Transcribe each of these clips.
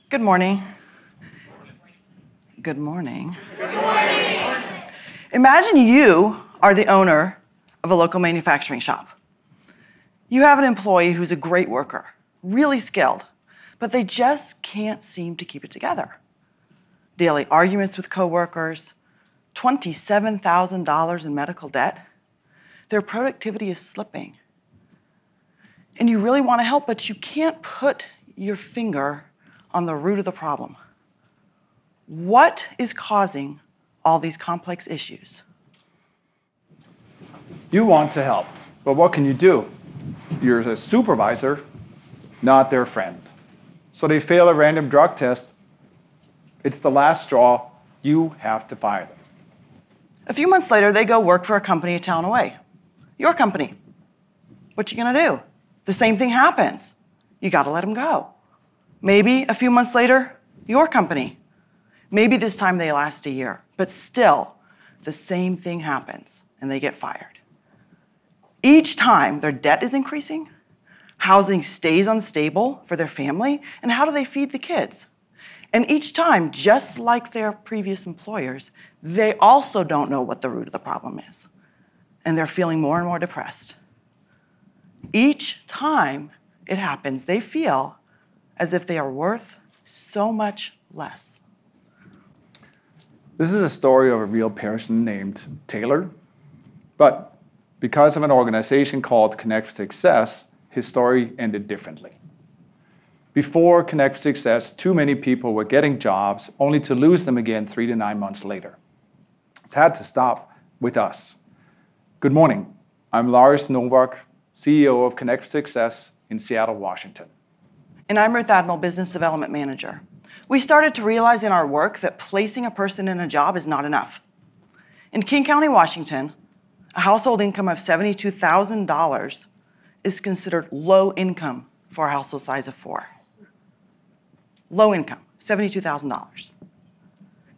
Good morning. Good morning. Good morning. Imagine you are the owner of a local manufacturing shop. You have an employee who's a great worker, really skilled, but they just can't seem to keep it together. Daily arguments with coworkers, $27,000 in medical debt. Their productivity is slipping. And you really want to help, but you can't put your finger on the root of the problem. What is causing all these complex issues? You want to help, but what can you do? You're a supervisor, not their friend. So they fail a random drug test. It's the last straw. You have to fire them. A few months later, they go work for a company a town away. Your company. What you gonna do? The same thing happens. You gotta let them go. Maybe a few months later, your company. Maybe this time they last a year, but still, the same thing happens and they get fired. Each time their debt is increasing, housing stays unstable for their family, and how do they feed the kids? And each time, just like their previous employers, they also don't know what the root of the problem is, and they're feeling more and more depressed. Each time it happens, they feel as if they are worth so much less. This is a story of a real person named Taylor, but because of an organization called Connect for Success, his story ended differently. Before Connect for Success, too many people were getting jobs only to lose them again 3 to 9 months later. It's had to stop with us. Good morning. I'm Lars Novak, CEO of Connect for Success in Seattle, Washington. And I'm Ruth Admiral, Business Development Manager. We started to realize in our work that placing a person in a job is not enough. In King County, Washington, a household income of $72,000 is considered low income for a household size of 4. Low income, $72,000.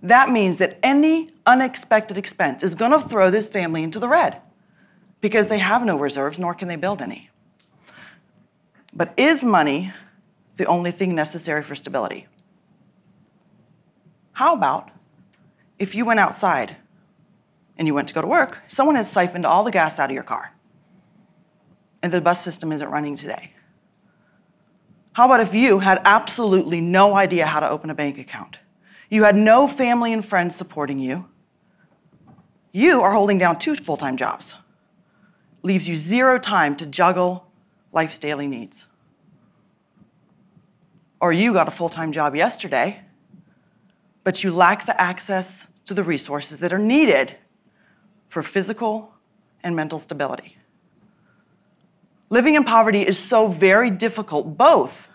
That means that any unexpected expense is going to throw this family into the red because they have no reserves, nor can they build any. But is money the only thing necessary for stability? How about if you went outside and you went to go to work, someone had siphoned all the gas out of your car and the bus system isn't running today? How about if you had absolutely no idea how to open a bank account? You had no family and friends supporting you. You are holding down 2 full-time jobs. Leaves you 0 time to juggle life's daily needs. Or you got a full-time job yesterday, but you lack the access to the resources that are needed for physical and mental stability. Living in poverty is so very difficult, both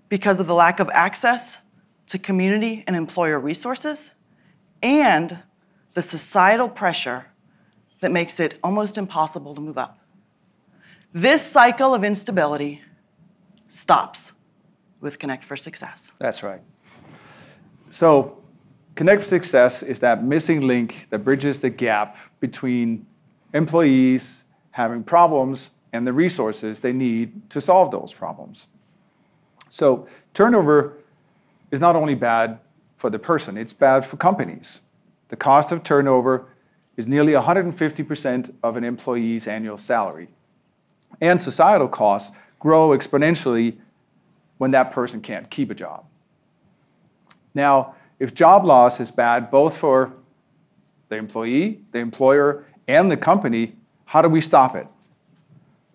because of the lack of access to community and employer resources and the societal pressure that makes it almost impossible to move up. This cycle of instability stops with Connect for Success. That's right. So Connect for Success is that missing link that bridges the gap between employees having problems and the resources they need to solve those problems. So turnover is not only bad for the person, it's bad for companies. The cost of turnover is nearly 150% of an employee's annual salary. And societal costs grow exponentially when that person can't keep a job. Now, if job loss is bad both for the employee, the employer, and the company, how do we stop it?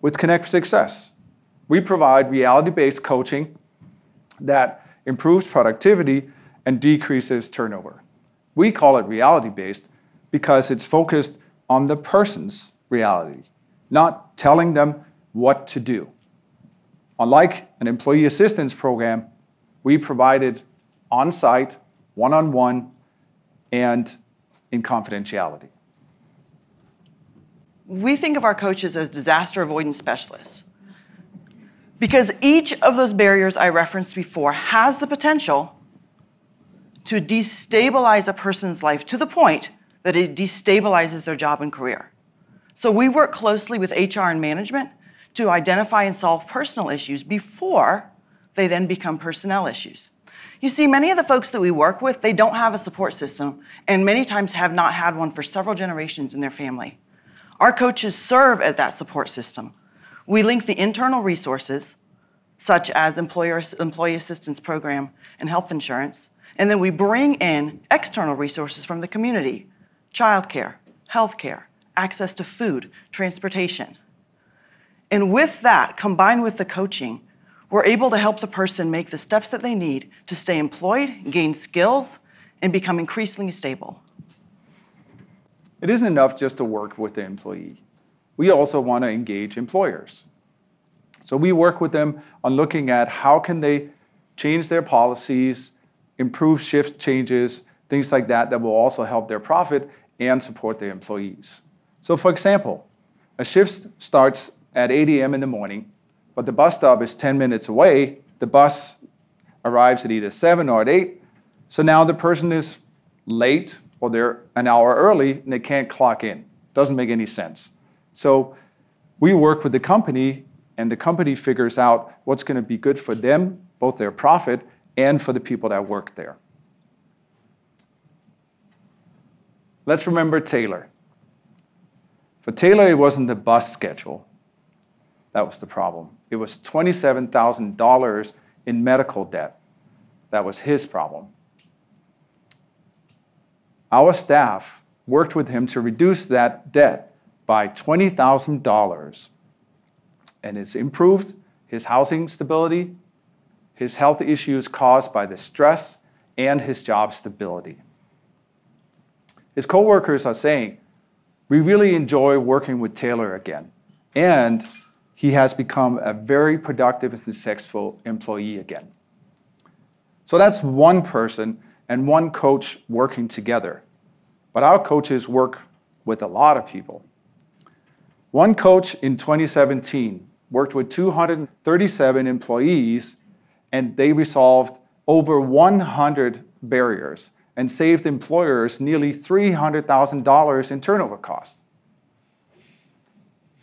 With Connect for Success, we provide reality-based coaching that improves productivity and decreases turnover. We call it reality-based because it's focused on the person's reality, not telling them what to do. Unlike an employee assistance program, we provide on-site, one-on-one, and in confidentiality. We think of our coaches as disaster avoidance specialists because each of those barriers I referenced before has the potential to destabilize a person's life to the point that it destabilizes their job and career. So we work closely with HR and management to identify and solve personal issues before they then become personnel issues. You see, many of the folks that we work with, they don't have a support system, and many times have not had one for several generations in their family. Our coaches serve as that support system. We link the internal resources, such as employee assistance program and health insurance, and then we bring in external resources from the community, childcare, healthcare, access to food, transportation. And with that, combined with the coaching, we're able to help the person make the steps that they need to stay employed, gain skills, and become increasingly stable. It isn't enough just to work with the employee. We also want to engage employers. So we work with them on looking at how can they change their policies, improve shift changes, things like that that will also help their profit and support their employees. So for example, a shift starts at 8 a.m. in the morning, but the bus stop is 10 minutes away. The bus arrives at either 7 or at 8. So now the person is late or they're an hour early and they can't clock in. Doesn't make any sense. So we work with the company and the company figures out what's going to be good for them, both their profit and for the people that work there. Let's remember Taylor. For Taylor, it wasn't the bus schedule that was the problem. It was $27,000 in medical debt. That was his problem. Our staff worked with him to reduce that debt by $20,000. And it's improved his housing stability, his health issues caused by the stress, and his job stability. His coworkers are saying, we really enjoy working with Taylor again. And he has become a very productive and successful employee again. So that's one person and one coach working together. But our coaches work with a lot of people. One coach in 2017 worked with 237 employees, and they resolved over 100 barriers and saved employers nearly $300,000 in turnover costs.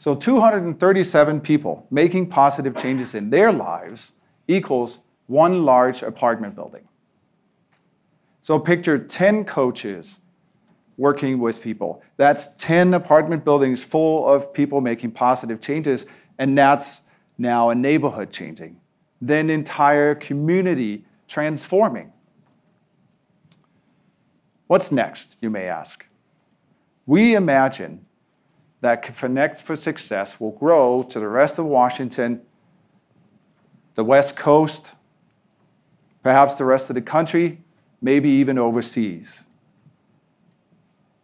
So 237 people making positive changes in their lives equals one large apartment building. So picture 10 coaches working with people. That's 10 apartment buildings full of people making positive changes, and that's now a neighborhood changing. Then entire community transforming. What's next, you may ask? We imagine that Connect for Success will grow to the rest of Washington, the West Coast, perhaps the rest of the country, maybe even overseas.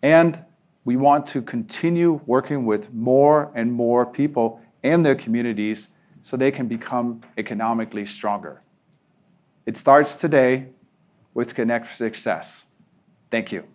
And we want to continue working with more and more people and their communities so they can become economically stronger. It starts today with Connect for Success. Thank you.